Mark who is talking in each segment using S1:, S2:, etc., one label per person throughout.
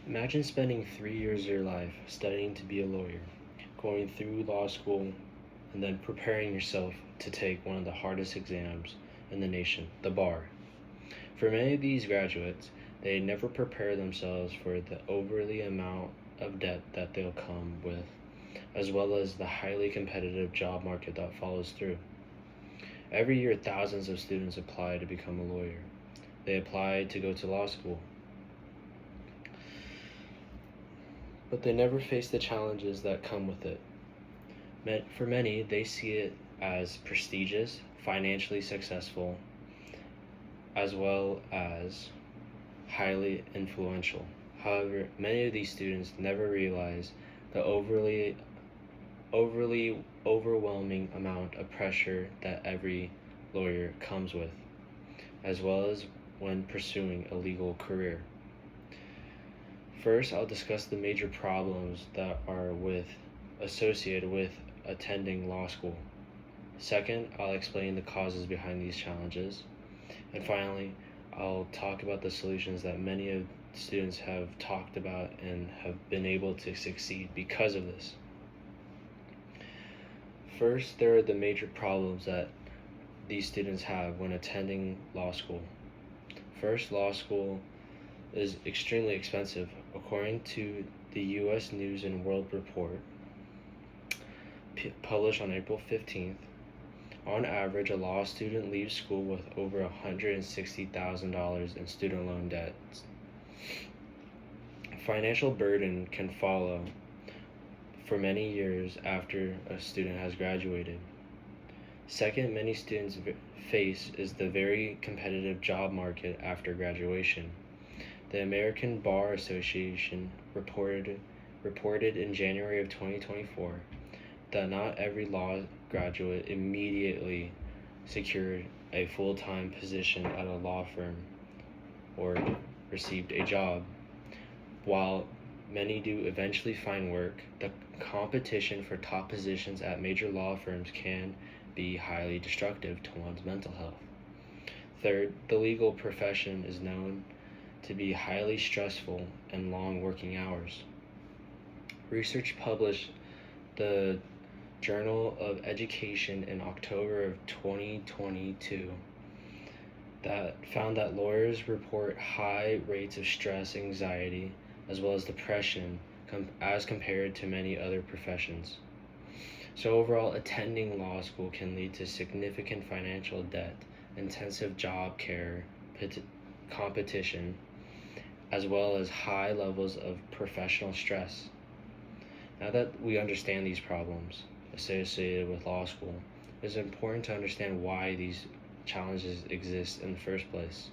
S1: Imagine spending 3 years of your life studying to be a lawyer, going through law school, and then preparing yourself to take one of the hardest exams in the nation, the bar. For many of these graduates, they never prepare themselves for the overly amount of debt that they'll come with, as well as the highly competitive job market that follows through. Every year, thousands of students apply to become a lawyer. They apply to go to law school, but they never face the challenges that come with it. For many, they see it as prestigious, financially successful, as well as highly influential. However, many of these students never realize the overly overwhelming amount of pressure that every lawyer comes with, as well as when pursuing a legal career. First, I'll discuss the major problems that are associated with attending law school. Second, I'll explain the causes behind these challenges. And finally, I'll talk about the solutions that many of students have talked about and have been able to succeed because of this. First, there are the major problems that these students have when attending law school. First, law school is extremely expensive. According to the U.S. News and World Report, published on April 15th, on average, a law student leaves school with over $160,000 in student loan debts. Financial burden can follow for many years after a student has graduated. Second, many students face is the very competitive job market after graduation. The American Bar Association reported in January of 2024 that not every law graduate immediately secured a full-time position at a law firm or received a job. While many do eventually find work, the competition for top positions at major law firms can be highly destructive to one's mental health. Third, the legal profession is known to be highly stressful and long working hours. Research published the Journal of Education in October of 2022 that found that lawyers report high rates of stress, anxiety, as well as depression as compared to many other professions. So overall, attending law school can lead to significant financial debt, intensive job care, competition, as well as high levels of professional stress. Now that we understand these problems associated with law school, it's important to understand why these challenges exist in the first place.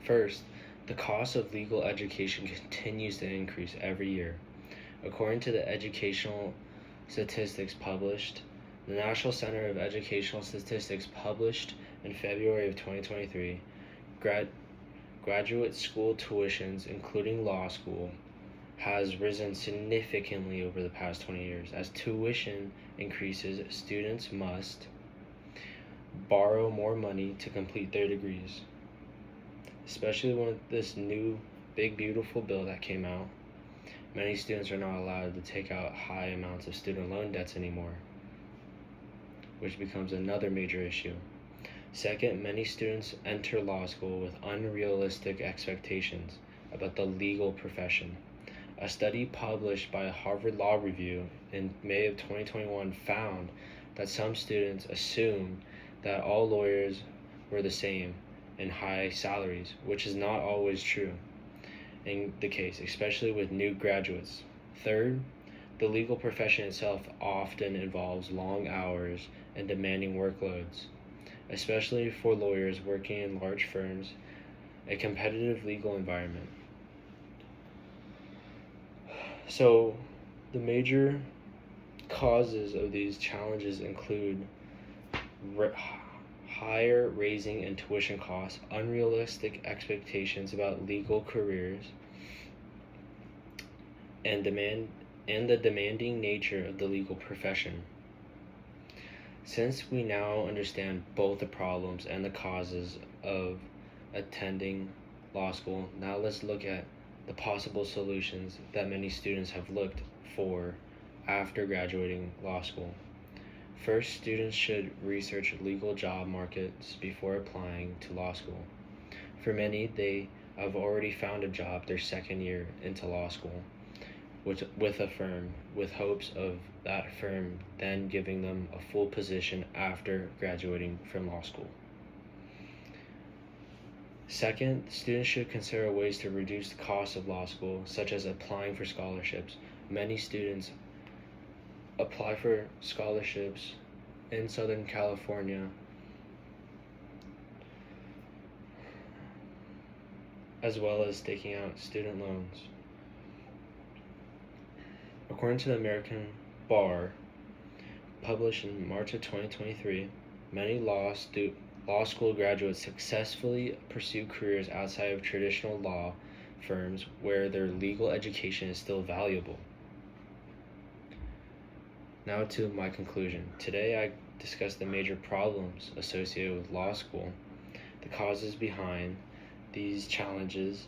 S1: First, the cost of legal education continues to increase every year. According to the educational statistics published, the National Center of Educational Statistics published in February of 2023, graduate school tuitions, including law school, has risen significantly over the past 20 years. As tuition increases, students must borrow more money to complete their degrees. Especially with this new big beautiful bill that came out, many students are not allowed to take out high amounts of student loan debts anymore, which becomes another major issue. Second, many students enter law school with unrealistic expectations about the legal profession. A study published by Harvard Law Review in May of 2021 found that some students assumed that all lawyers were the same in high salaries, which is not always true in the case, especially with new graduates. Third, the legal profession itself often involves long hours and demanding workloads, especially for lawyers working in large firms, a competitive legal environment. So, the major causes of these challenges include higher raising and tuition costs, unrealistic expectations about legal careers, and the demanding nature of the legal profession. Since we now understand both the problems and the causes of attending law school, now let's look at the possible solutions that many students have looked for after graduating law school. First, students should research legal job markets before applying to law school. For many, they have already found a job their second year into law school with a firm, with hopes of that firm then giving them a full position after graduating from law school. Second, students should consider ways to reduce the cost of law school, such as applying for scholarships. Many students apply for scholarships in Southern California as well as taking out student loans. According to the American Bar, published in March of 2023, many law school graduates successfully pursue careers outside of traditional law firms where their legal education is still valuable. Now to my conclusion. Today I discussed the major problems associated with law school, the causes behind these challenges,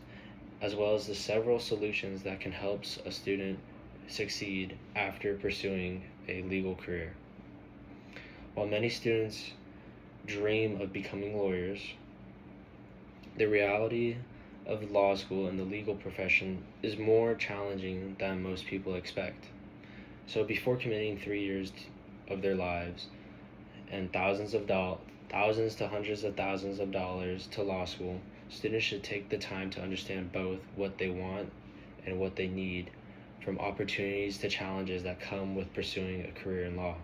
S1: as well as the several solutions that can help a student succeed after pursuing a legal career. While many students dream of becoming lawyers, the reality of law school and the legal profession is more challenging than most people expect. So before committing 3 years of their lives and thousands to hundreds of thousands of dollars to law school, students should take the time to understand both what they want and what they need, from opportunities to challenges that come with pursuing a career in law.